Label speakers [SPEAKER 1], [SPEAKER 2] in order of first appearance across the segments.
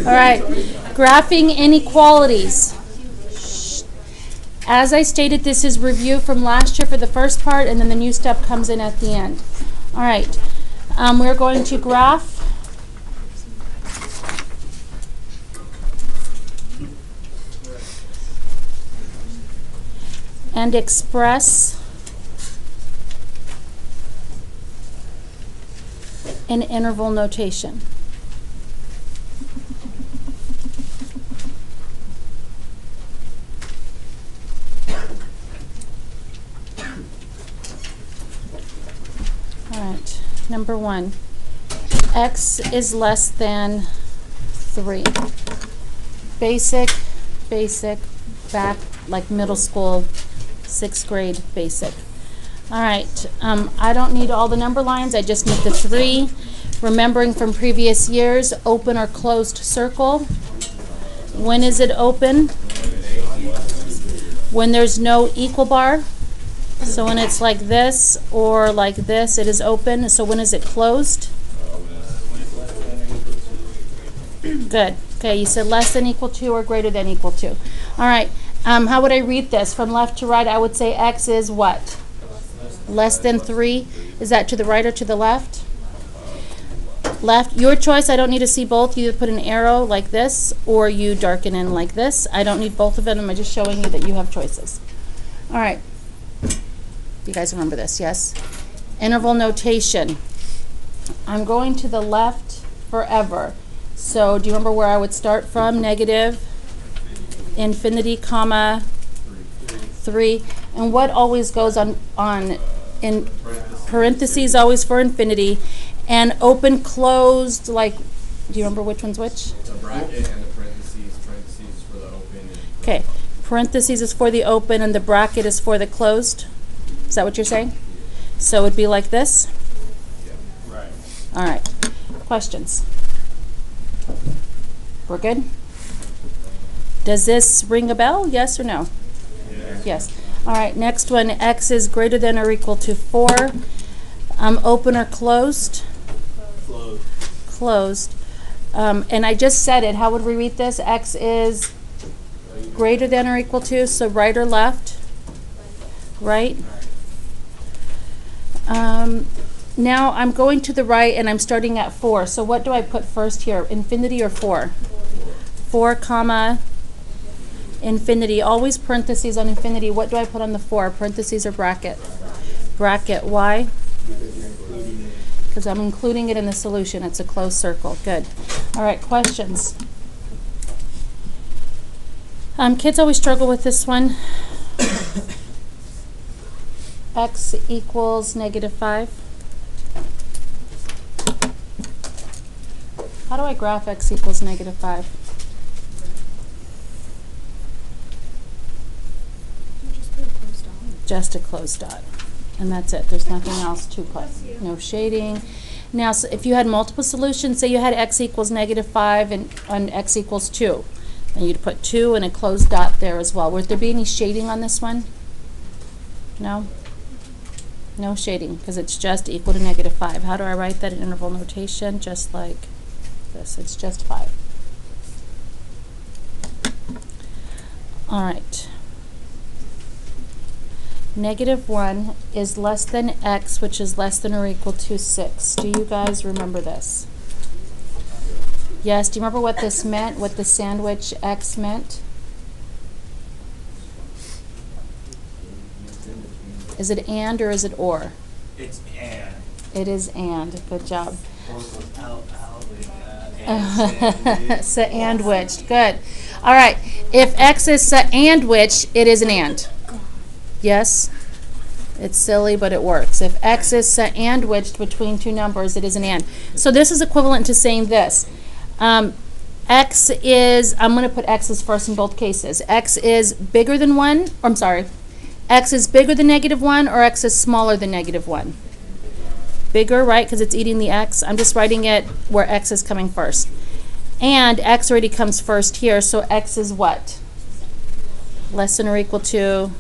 [SPEAKER 1] All right, graphing inequalities. As I stated, this is review from last year for the first part, and then the new step comes in at the end. All right, we're going to graph and express in interval notation. All right, number 1, x is less than 3. Basic, back like middle school, 6th grade basic. All right, I don't need all the number lines, I just need the 3. Remembering from previous years, open or closed circle. When is it open? When there's no equal bar. So when it's like this or like this, it is open. So when is it closed? Good. Okay, you said less than equal to or greater than equal to. All right, how would I read this? From left to right, I would say x is what? Less than 3. Is that to the right or to the left? Left. Your choice. I don't need to see both. You either put an arrow like this or you darken in like this. I don't need both of them. I'm just showing you that you have choices. All right. You guys remember this, yes? Interval notation. I'm going to the left forever. So do you remember where I would start from? Negative, infinity, comma, 3. And what always goes on in parentheses, always for infinity, and open, closed, like, do you remember which one's which?
[SPEAKER 2] The bracket and the parentheses. Parentheses is for the open.
[SPEAKER 1] Okay, parentheses is for the open and the bracket is for the closed. Is that what you're saying? So it would be like this?
[SPEAKER 2] Yeah. Right.
[SPEAKER 1] All right. Questions? We're good? Does this ring a bell? Yes or no?
[SPEAKER 2] Yes.
[SPEAKER 1] Yes. All right. Next one. X is greater than or equal to 4. Open or closed?
[SPEAKER 2] Closed.
[SPEAKER 1] Closed. And I just said it. How would we read this? X is greater than or equal to. So right or left? Right. Now I'm going to the right and I'm starting at 4. So what do I put first here? Infinity or 4? 4 comma infinity. Always parentheses on infinity. What do I put on the 4? Parentheses or bracket? Bracket. Why? Because I'm including it in the solution. It's a closed circle. Good. All right, questions? Kids always struggle with this one. X equals -5. How do I graph x equals -5? Just a closed dot. And that's it. There's nothing else to put. No shading. Now, so if you had multiple solutions, say you had x equals -5 and x equals 2, then you'd put 2 and a closed dot there as well. Would there be any shading on this one? No? No shading, because it's just equal to -5. How do I write that in interval notation? Just like this. It's just 5. All right. -1 is less than x, which is less than or equal to 6. Do you guys remember this? Yes. Do you remember what this meant, what the sandwich x meant? Is it and or is it or?
[SPEAKER 2] It's and.
[SPEAKER 1] It is and. Good job.
[SPEAKER 2] And
[SPEAKER 1] Sandwiched. Good. All right. If x is sandwiched, it is an and. Yes? It's silly, but it works. If x is sandwiched between two numbers, it is an and. So this is equivalent to saying this. X is, I'm going to put x's first in both cases. X is bigger than 1, or I'm sorry, x is bigger than -1 or x is smaller than -1? Bigger, right, because it's eating the x. I'm just writing it where x is coming first. And x already comes first here, so x is what? Less than or equal to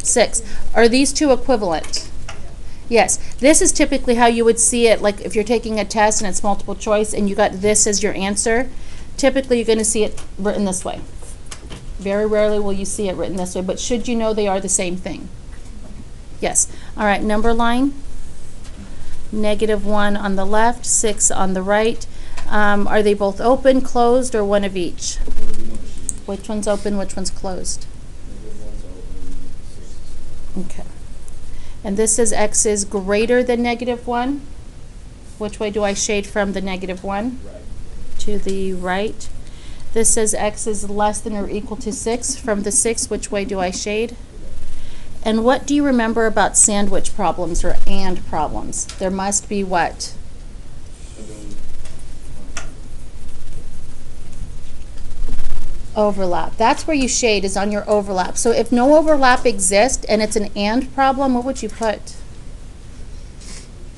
[SPEAKER 1] 6. Are these two equivalent? Yes. This is typically how you would see it, like if you're taking a test and it's multiple choice and you got this as your answer. typically you're going to see it written this way. Very rarely will you see it written this way, but should you know they are the same thing? Yes. All right, number line. -1 on the left, 6 on the right. Are they both open, closed, or one of each? Which one's open, which one's closed? Okay. And this says x is greater than -1. Which way do I shade from the -1?
[SPEAKER 2] Right.
[SPEAKER 1] To the right. This says x is less than or equal to 6. From the 6, which way do I shade? And what do you remember about sandwich problems or and problems? There must be what? Overlap. That's where you shade, is on your overlap. So if no overlap exists and it's an and problem, what would you put?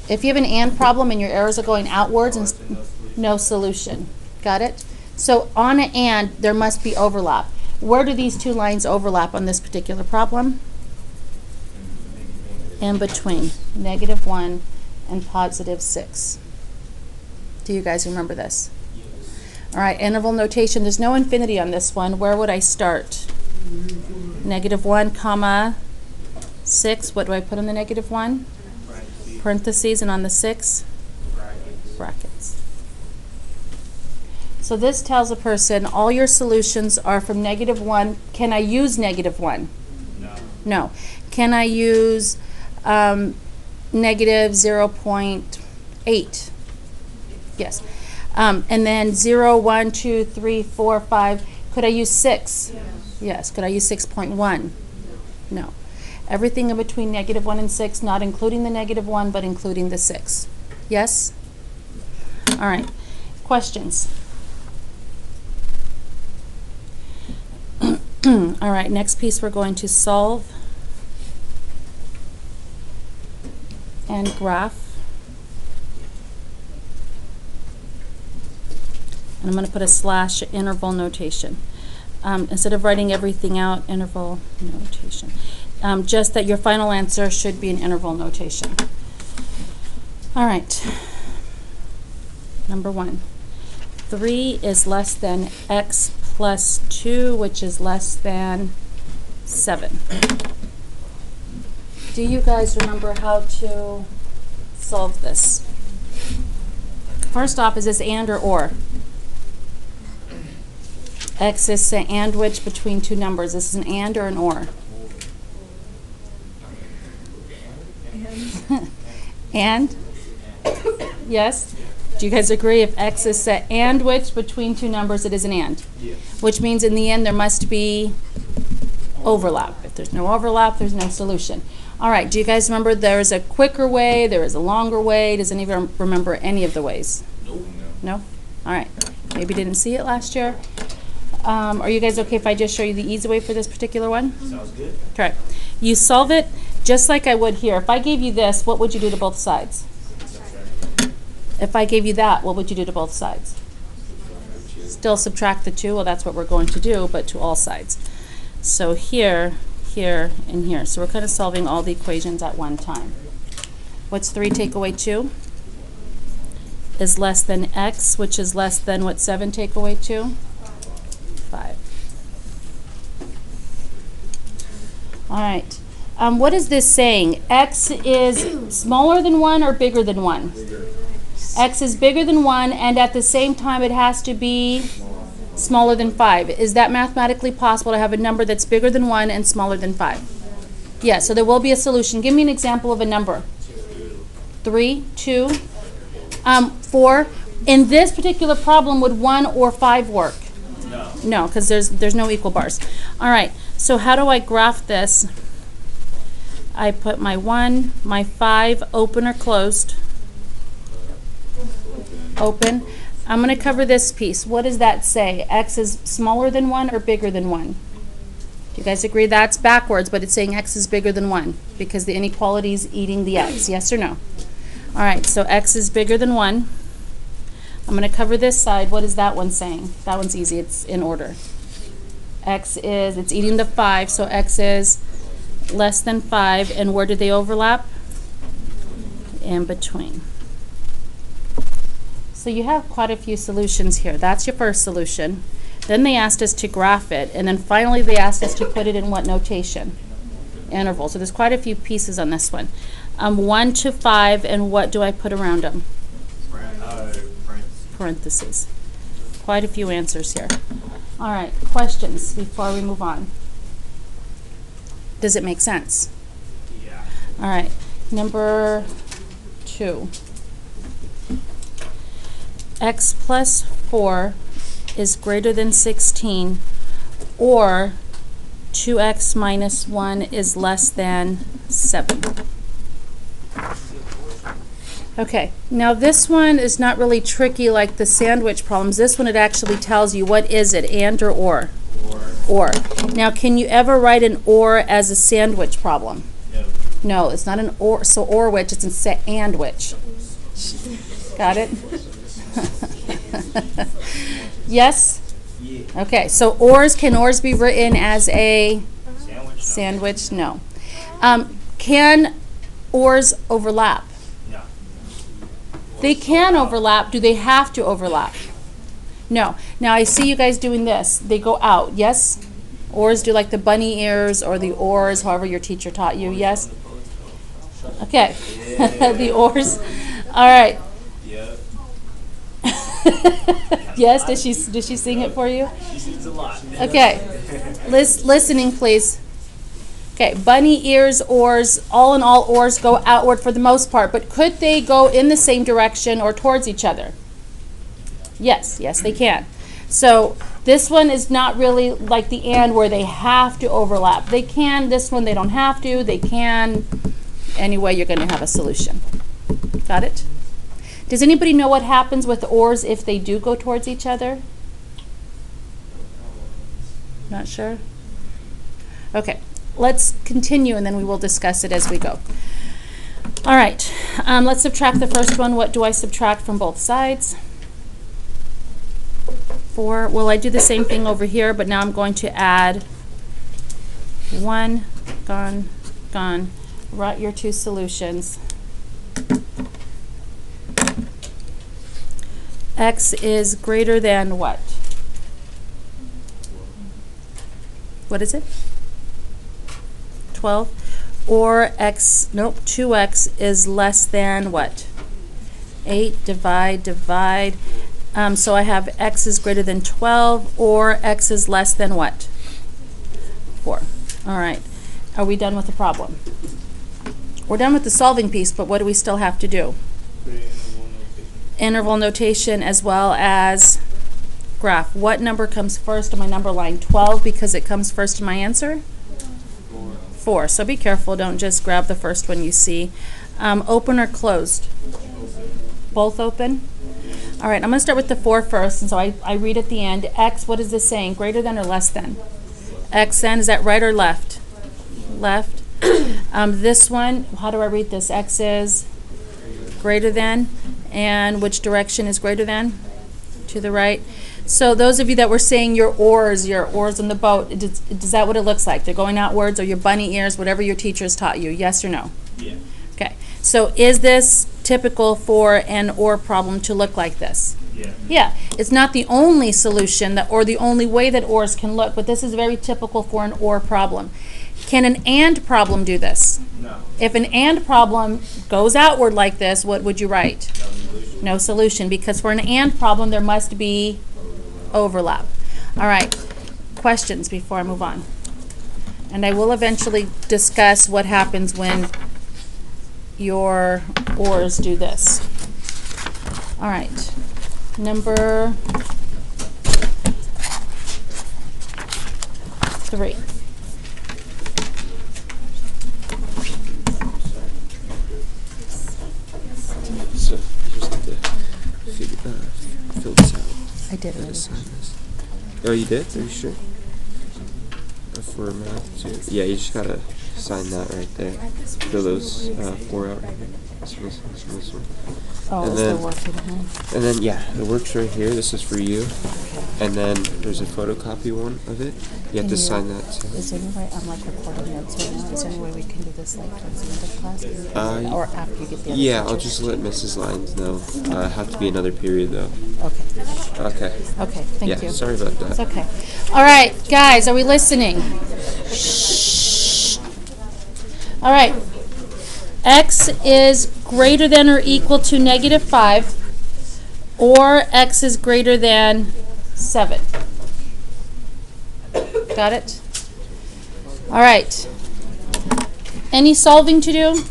[SPEAKER 1] If you have an and problem and your arrows are going outwards and no solution. Got it? So on an and, there must be overlap. Where do these two lines overlap on this particular problem? In between -1 and +6. Do you guys remember this? All right, interval notation. There's no infinity on this one. Where would I start? -1, comma 6. What do I put on the -1? Parentheses, and on the 6? Brackets. So this tells a person all your solutions are from -1. Can I use -1?
[SPEAKER 2] No.
[SPEAKER 1] No. Can I use -0.8? Yes. And then 0, 1, 2, 3, 4, 5. Could I use 6? Yes. Could I use 6.1? No. Everything in between -1 and 6, not including the -1, but including the 6. Yes? All right. Questions? All right. Next piece we're going to solve and graph. And I'm going to put a slash interval notation. Instead of writing everything out, interval notation. Just that your final answer should be an interval notation. All right. Number 1. 3 is less than x plus 2, which is less than 7. Do you guys remember how to solve this? First off, is this and or? X is the and which between two numbers. This is an and or an or? And? Yes? Do you guys agree if x is set and which between two numbers, it is an and?
[SPEAKER 2] Yes.
[SPEAKER 1] Which means in the end there must be overlap. If there's no overlap, there's no solution. All right, do you guys remember there is a quicker way, there is a longer way? Does anyone remember any of the ways?
[SPEAKER 2] Nope.
[SPEAKER 1] No? All right. Maybe didn't see it last year. Are you guys okay if I just show you the easy way for this particular one?
[SPEAKER 2] Sounds good.
[SPEAKER 1] Okay. You solve it just like I would here. If I gave you this, what would you do to both sides? If I gave you that, what would you do to both sides? Still subtract the 2. Well, that's what we're going to do, but to all sides. So here, here, and here. So we're kind of solving all the equations at one time. What's 3 take away 2? Is less than x, which is less than what 7 take away 2? 5. All right. What is this saying? X is smaller than 1 or bigger than 1?
[SPEAKER 2] Bigger.
[SPEAKER 1] X is bigger than 1, and at the same time it has to be smaller than 5. Is that mathematically possible to have a number that's bigger than 1 and smaller than 5? Yeah, so there will be a solution. Give me an example of a number. 3, 2, 4. In this particular problem, would 1 or 5 work?
[SPEAKER 2] No.
[SPEAKER 1] No, because there's no equal bars. All right, so how do I graph this? I put my 1, my 5, open or closed? Open. I'm going to cover this piece. What does that say? X is smaller than 1 or bigger than 1? Do you guys agree that's backwards, but it's saying x is bigger than 1 because the inequality is eating the x. Yes or no? All right, so x is bigger than 1. I'm going to cover this side. What is that one saying? That one's easy. It's in order. It's eating the 5, so x is less than 5. And where do they overlap? In between. So you have quite a few solutions here. That's your first solution. Then they asked us to graph it, and then finally they asked us to put it in what notation? Interval. So there's quite a few pieces on this one. 1 to 5, and what do I put around them? Parentheses. Quite a few answers here. All right, questions before we move on. Does it make sense?
[SPEAKER 2] Yeah.
[SPEAKER 1] All right, number 2. X plus 4 is greater than 16, or 2x minus 1 is less than 7. Okay, now this one is not really tricky like the sandwich problems. This one, it actually tells you what is it, and or? Or. Now, can you ever write an or as a sandwich problem?
[SPEAKER 2] No.
[SPEAKER 1] No, it's not an or, so or which, it's an and which. Got it? Yes?
[SPEAKER 2] Yeah.
[SPEAKER 1] Okay, so can ors be written as a sandwich? No. Can ors overlap?
[SPEAKER 2] No.
[SPEAKER 1] They can overlap. Do they have to overlap? No. Now I see you guys doing this. They go out, yes? Ors do like the bunny ears or the oars, however your teacher taught you, yes? Okay. The oars. All right.
[SPEAKER 2] Yep.
[SPEAKER 1] Yes, did she sing it for you?
[SPEAKER 2] She sings a lot.
[SPEAKER 1] Okay. Listening, please. Okay, bunny ears, oars, all in all, oars go outward for the most part, but could they go in the same direction or towards each other? Yes, they can. So this one is not really like the and where they have to overlap. They can, this one they don't have to, they can. Anyway, you're going to have a solution. Got it? Does anybody know what happens with ors if they do go towards each other? Not sure? Okay, let's continue and then we will discuss it as we go. All right, let's subtract the first one. What do I subtract from both sides? 4. Well, I do the same thing over here, but now I'm going to add 1, gone. Write your 2 solutions. X is greater than what? What is it? 12. Or 2x is less than what? 8, divide. So I have x is greater than 12, or x is less than what? 4. All right. Are we done with the problem? We're done with the solving piece, but what do we still have to do? Interval notation as well as graph. What number comes first on my number line? 12 because it comes first in my answer? 4. So be careful. Don't just grab the first one you see. Open or closed? Both open? All right, I'm going to start with the 4 first, and so I read at the end. X, what is this saying? Greater than or less than? X then, is that right or left? Left. This one, how do I read this? X is greater than, and which direction is greater than? To the right. So those of you that were saying your oars on the boat, is that what it looks like? They're going outwards, or your bunny ears, whatever your teachers taught you, yes or no?
[SPEAKER 2] Yeah.
[SPEAKER 1] Okay, so is this typical for an or problem to look like this?
[SPEAKER 2] Yeah.
[SPEAKER 1] Yeah, it's not the only solution or the only way that ors can look, but this is very typical for an or problem. Can an and problem do this?
[SPEAKER 2] No.
[SPEAKER 1] If an and problem goes outward like this, what would you write?
[SPEAKER 2] No solution.
[SPEAKER 1] No solution, because for an and problem there must be overlap. All right, questions before I move on? And I will eventually discuss what happens when your ors do this. All right, number 3.
[SPEAKER 3] So you just have to fill this out.
[SPEAKER 1] I did
[SPEAKER 3] And
[SPEAKER 1] already.
[SPEAKER 3] sign this. Oh, you did? Are you sure? For math too. Yeah, you just gotta sign that right there. Fill those 4 out right here. This one.
[SPEAKER 1] Oh,
[SPEAKER 3] And
[SPEAKER 1] is the
[SPEAKER 3] then-
[SPEAKER 1] work in here?
[SPEAKER 3] And then yeah, the work's right here. This is for you. And then there's a photocopy one of it. You have to sign that too.
[SPEAKER 1] Is there any way, I'm like recording notes right now, is there any way we can do this like towards the end of class? Can you do that? Or after you get the other
[SPEAKER 3] Yeah, I'll
[SPEAKER 1] teachers?
[SPEAKER 3] just let Mrs. Lyons know. Have to be another period though.
[SPEAKER 1] Okay,
[SPEAKER 3] Okay.
[SPEAKER 1] okay, thank you.
[SPEAKER 3] Yeah, sorry about that.
[SPEAKER 1] It's okay. All right, guys, are we listening? Shh. All right. X is greater than or equal to -5, or X is greater than 7. Got it? All right. Any solving to do?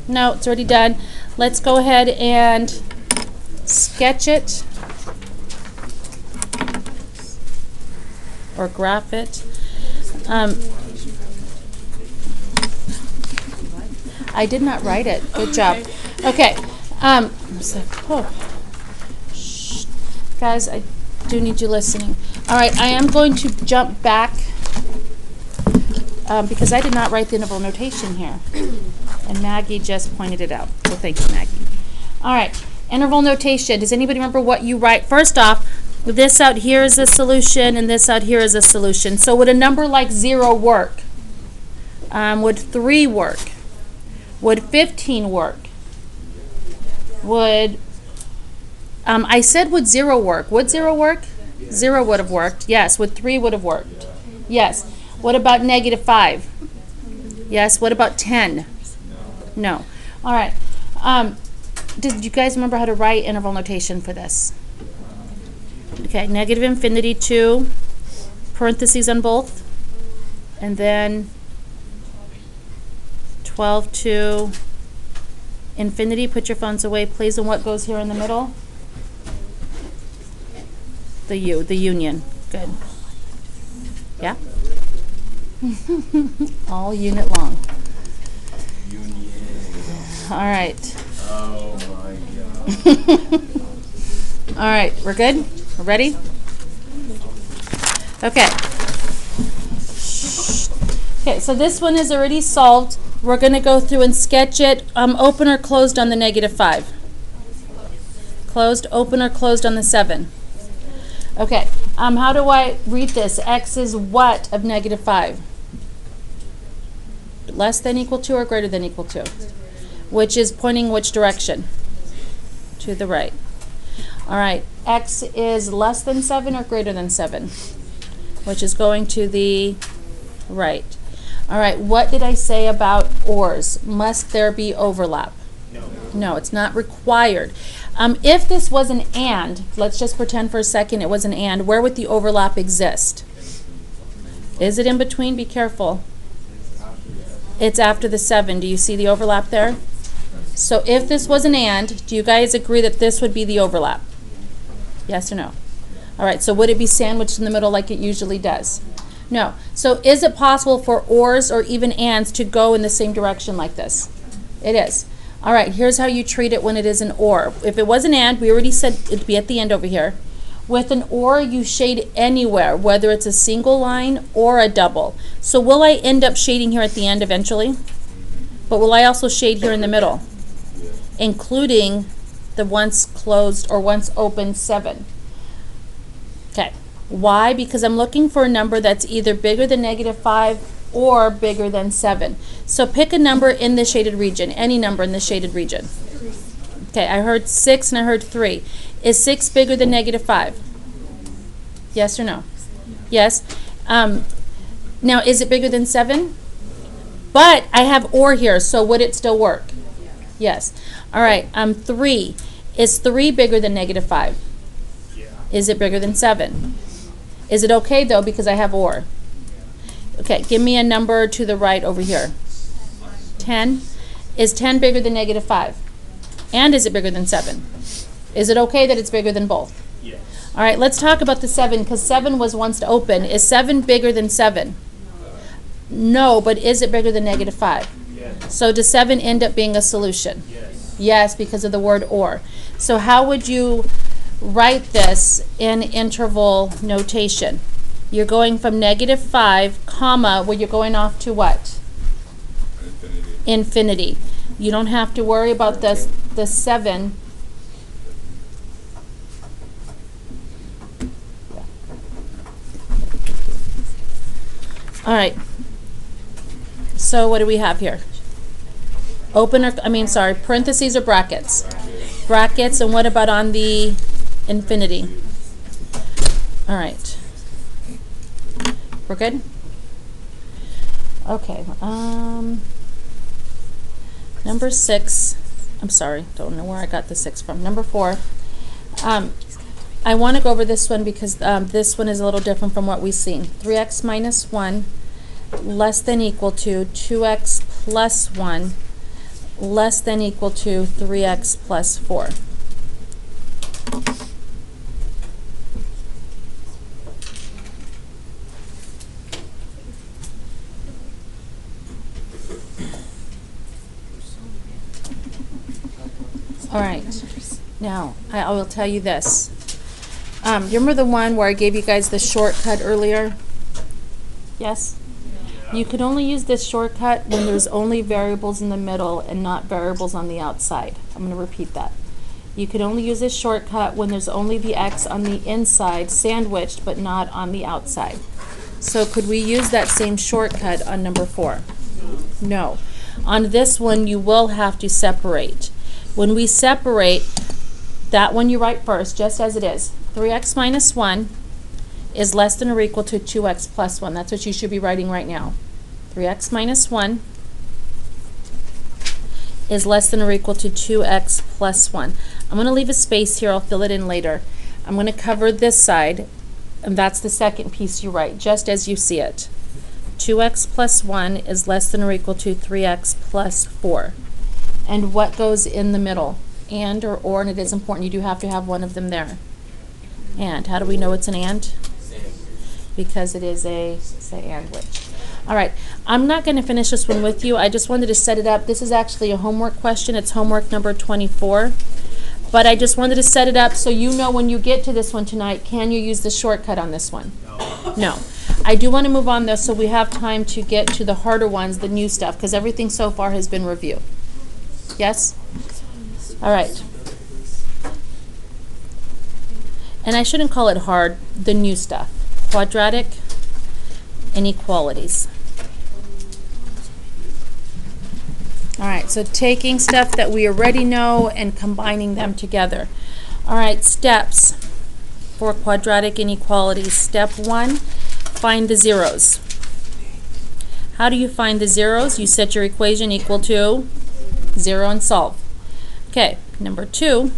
[SPEAKER 1] No, it's already done. Let's go ahead and sketch it or graph it. I did not write it. Good job. Okay. Shh. Guys, I do need you listening. All right, I am going to jump back because I did not write the interval notation here. And Maggie just pointed it out. So thank you, Maggie. All right, interval notation. Does anybody remember what you write? First off, this out here is a solution and this out here is a solution. So would a number like 0 work? Would 3 work? Would 15 work? Would, I said would 0 work. Would 0 work? 0 would have worked. Yes. Would 3 would have worked? Yes. What about -5? Yes. What about 10? No. All right. Did you guys remember how to write interval notation for this? Okay. -infinity to parentheses on both. And then 12 to infinity. Put your phones away, please. And what goes here in the middle? The U, the union. Good. Yeah? All unit long. All right.
[SPEAKER 2] Oh my God.
[SPEAKER 1] All right, we're good? We're ready? Okay. Okay, so this one is already solved. We're going to go through and sketch it. Open or closed on the -5? Closed, open or closed on the 7? Okay, how do I read this? X is what of -5? Less than equal to or greater than equal to? Which is pointing which direction? To the right. All right, X is less than 7 or greater than 7? Which is going to the right. All right, what did I say about ORs? Must there be overlap?
[SPEAKER 2] No.
[SPEAKER 1] No, it's not required. If this was an AND, let's just pretend for a second it was an AND, where would the overlap exist? Is it in between? Be careful. It's after the 7. Do you see the overlap there? So if this was an AND, do you guys agree that this would be the overlap? Yes or no? All right, so would it be sandwiched in the middle like it usually does? No. So is it possible for ORs or even ANDs to go in the same direction like this? It is. All right, here's how you treat it when it is an OR. If it was an AND, we already said it'd be at the end over here. With an OR, you shade anywhere, whether it's a single line or a double. So will I end up shading here at the end eventually? But will I also shade here in the middle, including the once closed or once open 7? Okay. Why? Because I'm looking for a number that's either bigger than -5 or bigger than 7. So pick a number in the shaded region, any number in the shaded region. Okay, I heard 6 and I heard 3. Is 6 bigger than -5? Yes or no? Yes. Now, is it bigger than 7? But I have OR here, so would it still work? Yes. All right, 3. Is 3 bigger than -5?
[SPEAKER 2] Yeah.
[SPEAKER 1] Is it bigger than 7? Is it okay, though, because I have OR? Okay, give me a number to the right over here. 10. Is 10 bigger than -5? And is it bigger than 7? Is it okay that it's bigger than both?
[SPEAKER 2] Yes.
[SPEAKER 1] All right, let's talk about the 7, because 7 was once to open. Is 7 bigger than 7? No, but is it bigger than -5?
[SPEAKER 2] Yes.
[SPEAKER 1] So does 7 end up being a solution?
[SPEAKER 2] Yes.
[SPEAKER 1] Yes, because of the word OR. So how would you write this in interval notation? You're going from -5, comma, well, you're going off to what? Infinity. You don't have to worry about the 7. All right. So what do we have here? Parentheses or brackets? Brackets, and what about on the infinity? All right. We're good? Okay. Number 6. I'm sorry, don't know where I got the 6 from. Number 4. I want to go over this one because this one is a little different from what we've seen. 3x minus 1 less than equal to 2x plus 1 less than equal to 3x plus 4. All right. Now, I will tell you this. You remember the one where I gave you guys the shortcut earlier? Yes? You could only use this shortcut when there's only variables in the middle and not variables on the outside. I'm going to repeat that. You could only use this shortcut when there's only the x on the inside sandwiched but not on the outside. So could we use that same shortcut on number 4? No. On this one, you will have to separate. When we separate, that one you write first, just as it is. 3x minus 1 is less than or equal to 2x plus 1. That's what you should be writing right now. 3x minus 1 is less than or equal to 2x plus 1. I'm going to leave a space here. I'll fill it in later. I'm going to cover this side, and that's the second piece you write, just as you see it. 2x plus 1 is less than or equal to 3x plus 4. And what goes in the middle? And or, and it is important. You do have to have one of them there. And. How do we know it's an and? Because it is a sandwich. All right. I'm not going to finish this one with you. I just wanted to set it up. This is actually a homework question. It's homework number 24. But I just wanted to set it up so you know when you get to this one tonight, can you use the shortcut on this one? No. I do want to move on, though, so we have time to get to the harder ones, the new stuff, because everything so far has been reviewed. Yes? All right. And I shouldn't call it hard, the new stuff. Quadratic inequalities. All right, so taking stuff that we already know and combining them together. All right, steps for quadratic inequalities. Step 1, find the zeros. How do you find the zeros? You set your equation equal to 0 and solve. Okay, number 2,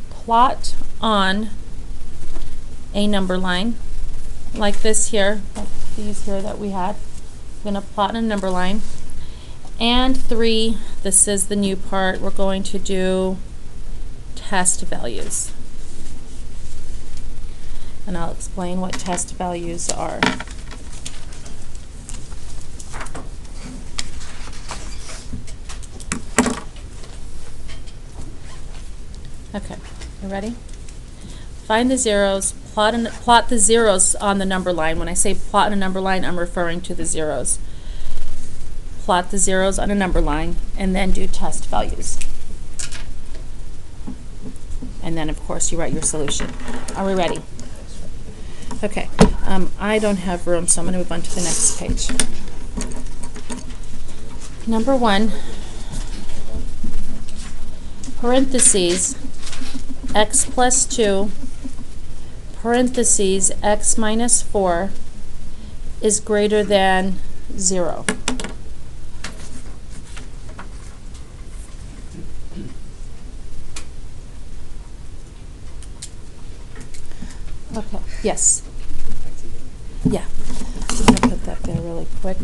[SPEAKER 1] plot on a number line like this here, like these here that we had. I'm going to plot on a number line. And 3, this is the new part, we're going to do test values. And I'll explain what test values are. Okay, you ready? Find the zeros, plot the zeros on the number line. When I say plot on a number line, I'm referring to the zeros. Plot the zeros on a number line, and then do test values. And then, of course, you write your solution. Are we ready? Okay, I don't have room, so I'm going to move on to the next page. Number 1, parentheses, x plus 2, parentheses, x minus 4 is greater than 0. Okay, yes. Yeah. I'm going to put that there really quick.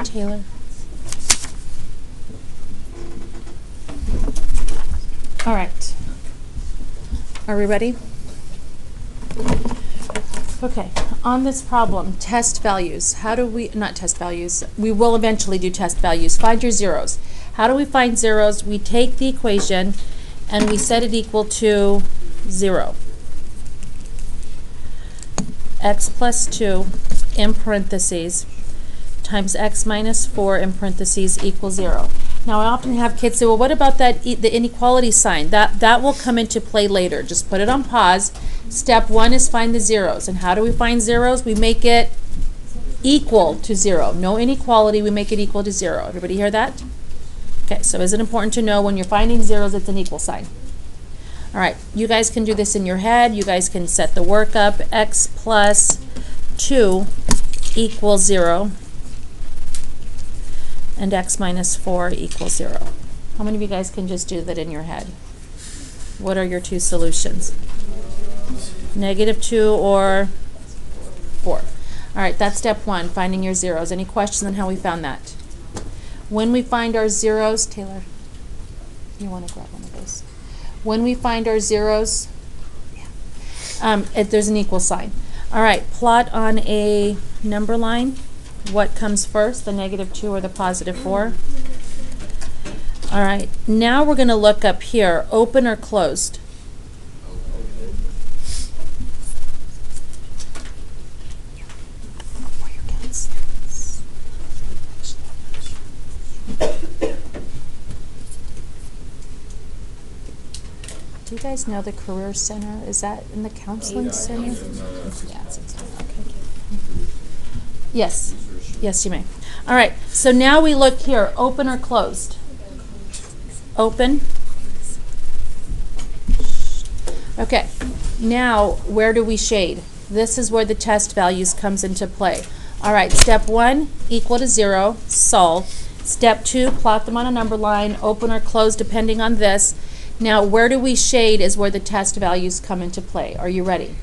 [SPEAKER 1] Taylor. All right. Are we ready? Okay, on this problem, test values. How do we, not test values, we will eventually do test values. Find your zeros. How do we find zeros? We take the equation and we set it equal to 0. X plus 2 in parentheses times x minus 4 in parentheses equals 0. Now I often have kids say, well, what about that the inequality sign? That will come into play later. Just put it on pause. Step 1 is find the zeros. And how do we find zeros? We make it equal to 0. No inequality, we make it equal to 0. Everybody hear that? Okay, so is it important to know when you're finding zeros, it's an equal sign? All right, you guys can do this in your head. You guys can set the work up. X plus 2 equals 0. And x minus 4 equals 0. How many of you guys can just do that in your head? What are your two solutions? -2 or 4. All right, that's step 1, finding your zeros. Any questions on how we found that? When we find our zeros, Taylor, you want to grab one of those. When we find our zeros, there's an equal sign. All right, plot on a number line. What comes first, the -2 or the +4? All right, now we're going to look up here, open or closed. Do you guys know the Career Center? Is that in the Counseling Center? Yeah, it's okay. Yes. Yes, you may. All right, so now we look here, open or closed? Open. Okay, now where do we shade? This is where the test values comes into play. All right, step 1, equal to 0, solve. Step 2, plot them on a number line, open or close depending on this. Now where do we shade is where the test values come into play. Are you ready?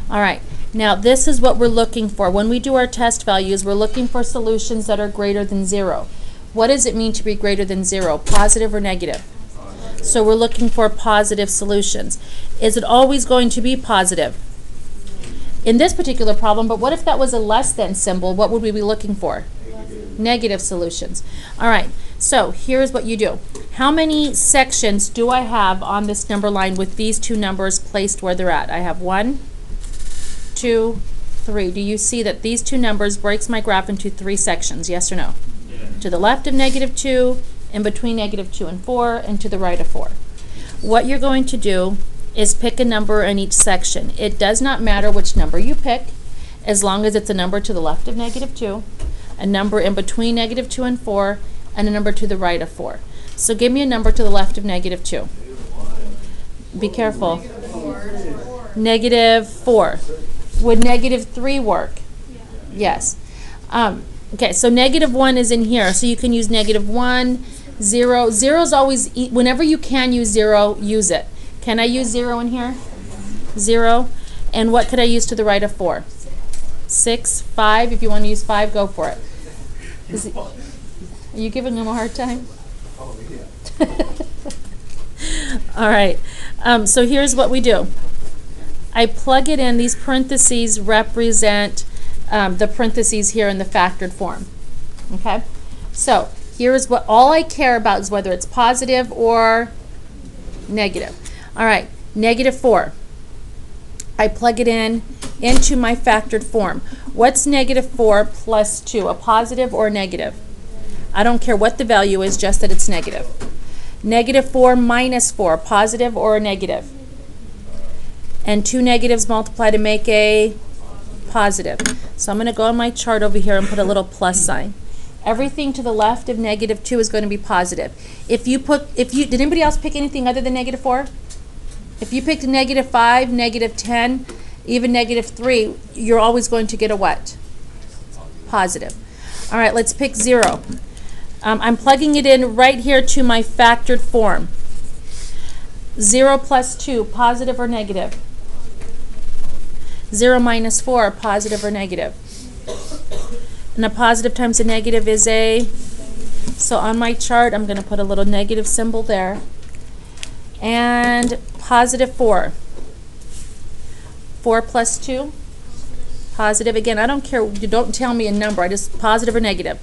[SPEAKER 1] All right. Now this is what we're looking for. When we do our test values, we're looking for solutions that are greater than 0. What does it mean to be greater than 0? Positive or negative? So we're looking for positive solutions. Is it always going to be positive? In this particular problem, but what if that was a less than symbol? What would we be looking for? Negative solutions. All right, so here's what you do. How many sections do I have on this number line with these two numbers placed where they're at? I have 1, 2, 3. Do you see that these two numbers breaks my graph into 3 sections, yes or no? Yeah. To the left of -2, in between -2 and 4, and to the right of 4. What you're going to do is pick a number in each section. It does not matter which number you pick, as long as it's a number to the left of -2, a number in between -2 and 4, and a number to the right of 4. So give me a number to the left of -2. Be careful. -4. Would -3 work? Yes. Okay, so -1 is in here, so you can use -1, 0. 0 is always, whenever you can use 0, use it. Can I use 0 in here? 0. And what could I use to the right of 4? 6, 5. If you want to use 5, go for it. Are you giving him a hard time? Oh, yeah. All right. So here's what we do. I plug it in. These parentheses represent the parentheses here in the factored form. Okay? So here's what all I care about is whether it's positive or negative. All right, -4. I plug it in into my factored form. What's -4 plus 2, a positive or a negative? I don't care what the value is, just that it's negative. -4 minus 4, positive or a negative? And 2 negatives multiply to make a positive. So I'm going to go on my chart over here and put a little plus sign. Everything to the left of -2 is going to be positive. Did anybody else pick anything other than -4? If you picked -5, -10, even -3, you're always going to get a what? Positive. All right, let's pick 0. I'm plugging it in right here to my factored form. 0 plus 2, positive or negative? 0 minus 4, positive or negative? And a positive times a negative is a, so on my chart, I'm going to put a little negative symbol there. And +4. 4 plus 2, Positive. Again, I don't care. You don't tell me a number. I just positive or negative.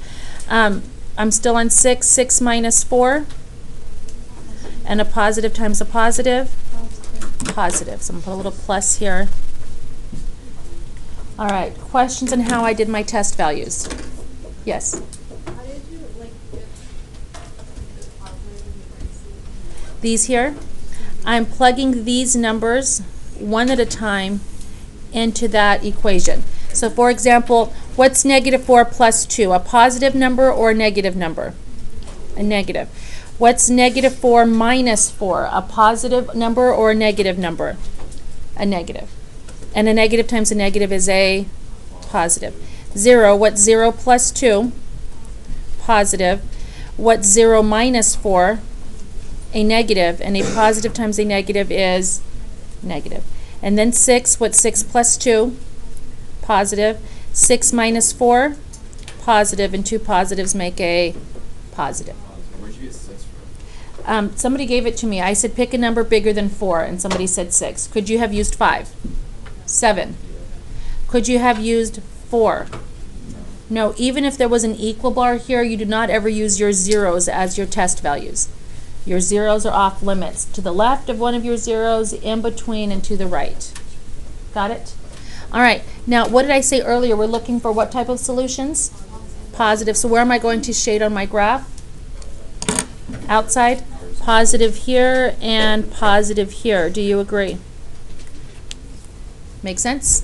[SPEAKER 1] I'm still on 6. 6 minus 4. And a positive times a positive. Positive. So I'm going to put a little plus here. All right. Questions on how I did my test values? Yes?
[SPEAKER 4] How did you, like, get the positive and the negative?
[SPEAKER 1] These here, I'm plugging these numbers one at a time into that equation. So for example, what's negative 4 plus 2? A positive number or a negative number? A negative. What's negative 4 minus 4? A positive number or a negative number? A negative. And a negative times a negative is a positive. 0, what's 0 plus 2? Positive. What's 0 minus 4? A negative. And a positive times a negative is negative. And then 6, what's 6 plus 2? Positive. 6 minus 4? Positive. And two positives make a positive.
[SPEAKER 2] Where'd you get 6 from?
[SPEAKER 1] Somebody gave it to me. I said pick a number bigger than 4, and somebody said 6. Could you have used 5? 7. Could you have used 4? No, even if there was an equal bar here, you do not ever use your zeros as your test values. Your zeros are off limits. To the left of one of your zeros, in between, and to the right. Got it? All right. Now, what did I say earlier? We're looking for what type of solutions? Positive. So where am I going to shade on my graph? Outside. Positive here and positive here. Do you agree? Make sense?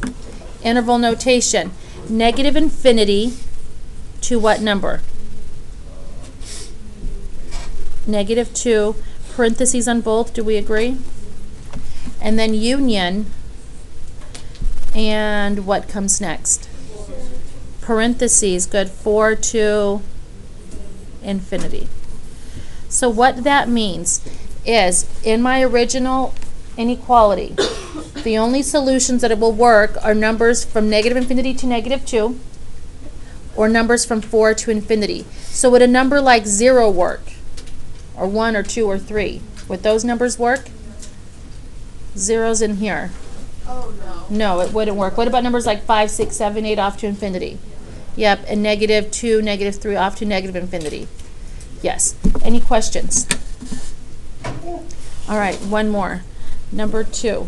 [SPEAKER 1] Interval notation. Negative infinity to what number? Negative 2. Parentheses on both. Do we agree? And then union. And what comes next? Parentheses. Good. 4 to infinity. So what that means is, in my original inequality, the only solutions that it will work are numbers from negative infinity to negative 2, or numbers from 4 to infinity. So would a number like 0 work? Or 1 or 2 or 3? Would those numbers work? Zeros in here.
[SPEAKER 4] Oh, no.
[SPEAKER 1] No, it wouldn't work. What about numbers like 5, 6, 7, 8 off to infinity? Yep, and negative 2, negative 3 off to negative infinity. Yes. Any questions? All right, one more. Number 2.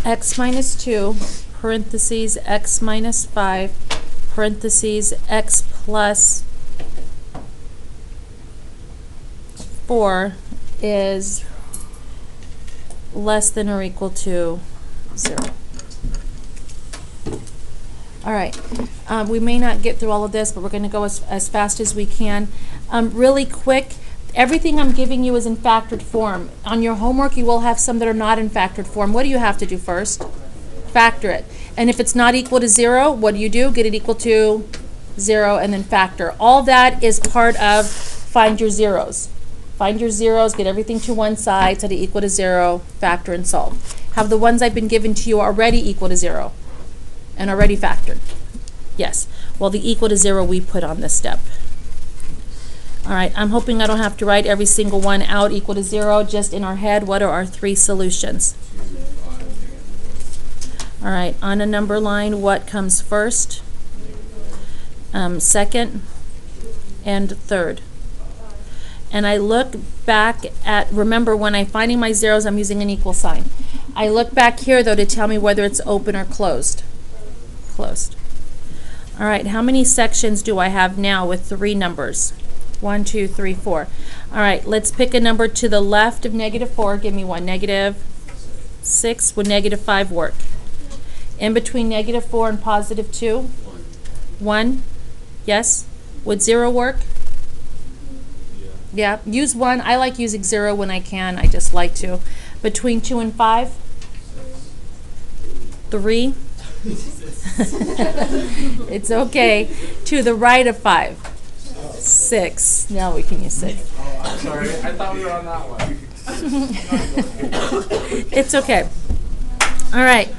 [SPEAKER 1] X minus 2, parentheses, x minus 5, parentheses, x plus 4 is less than or equal to 0. All right, we may not get through all of this, but we're going to go as fast as we can. Really quick, everything I'm giving you is in factored form. On your homework, you will have some that are not in factored form. What do you have to do first? Factor it. And if it's not equal to 0, what do? Get it equal to 0 and then factor. All that is part of find your zeros. Find your zeros, get everything to one side, set it equal to 0, factor and solve. Have the ones I've been given to you already equal to 0 and already factored? Yes. Well, the equal to 0 we put on this step. All right, I'm hoping I don't have to write every single one out equal to 0, just in our head. What are our 3 solutions? All right, on a number line, what comes first, second, and third? And I look back at, remember when I'm finding my zeros, I'm using an equal sign. I look back here, though, to tell me whether it's open or closed. Closed. All right, how many sections do I have now with 3 numbers? 1, 2, 3, 4. All right, let's pick a number to the left of negative 4. Give me one. Negative 6. Would negative 5 work? In between negative 4 and positive 2? 1. Yes? Would 0 work? Yeah. Use 1. I like using 0 when I can. I just like to. Between 2 and 5? 3. It's okay. To the right of 5. 6. Now we can use 6.
[SPEAKER 2] Oh, sorry. I thought we were on that one.
[SPEAKER 1] It's okay. All right.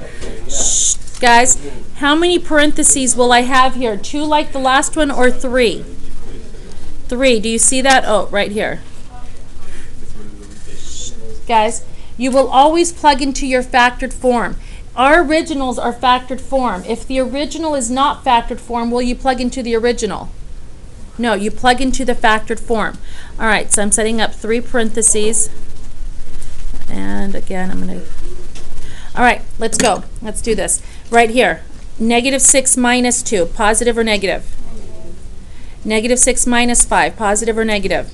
[SPEAKER 1] Shh, guys. How many parentheses will I have here? 2 like the last one or 3? 3. Do you see that? Oh, right here. Shh, guys, You will always plug into your factored form. Our originals are factored form. If the original is not factored form, will you plug into the original? No, you plug into the factored form. All right, so I'm setting up 3 parentheses. And again, I'm going to... All right, let's go. Let's do this. Right here, -6 minus 2, positive or negative? -6 minus 5, positive or negative?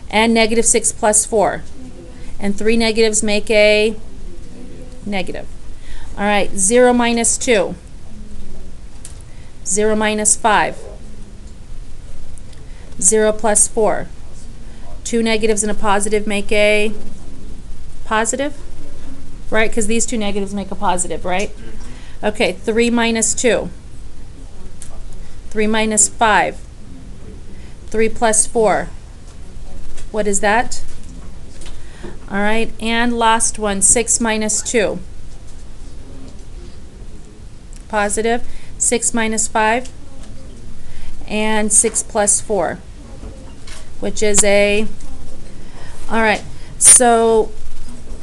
[SPEAKER 1] And -6 plus 4. And 3 negatives make a negative. All right, 0 minus 2. 0 minus 5. 0 plus 4. 2 negatives and a positive make a positive? Right, because these 2 negatives make a positive, right? Okay, 3 minus 2. 3 minus 5. 3 plus 4. What is that? All right, and last one, 6 minus 2. Positive. 6 minus 5. And 6 plus 4, which is a, all right, so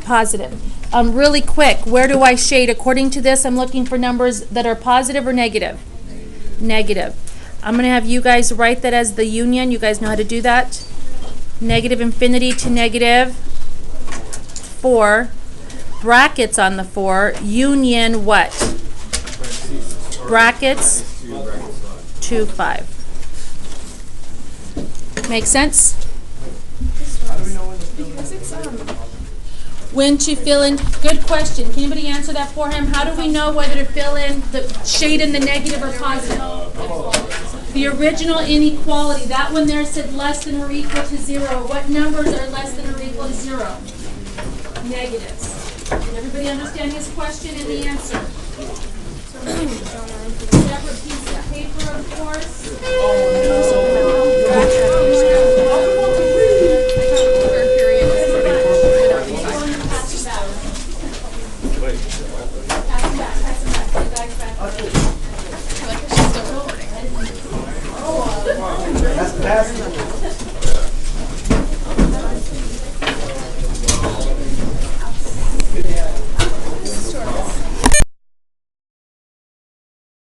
[SPEAKER 1] positive. Really quick, where do I shade? According to this, I'm looking for numbers that are positive or negative? Negative. I'm going to have you guys write that as the union. You guys know how to do that? Negative infinity to negative 4. Brackets on the 4. Union what? Brackets 2, 5. Make sense?
[SPEAKER 4] Because it's
[SPEAKER 1] When to fill in, good question. Can anybody answer that for him? How do we know whether to fill in the shade in the negative or positive? The original inequality, that one there said less than or equal to 0. What numbers are less than or equal to 0? Negatives. Did everybody understand his question and the answer? Separate piece of paper, of course.
[SPEAKER 5] That's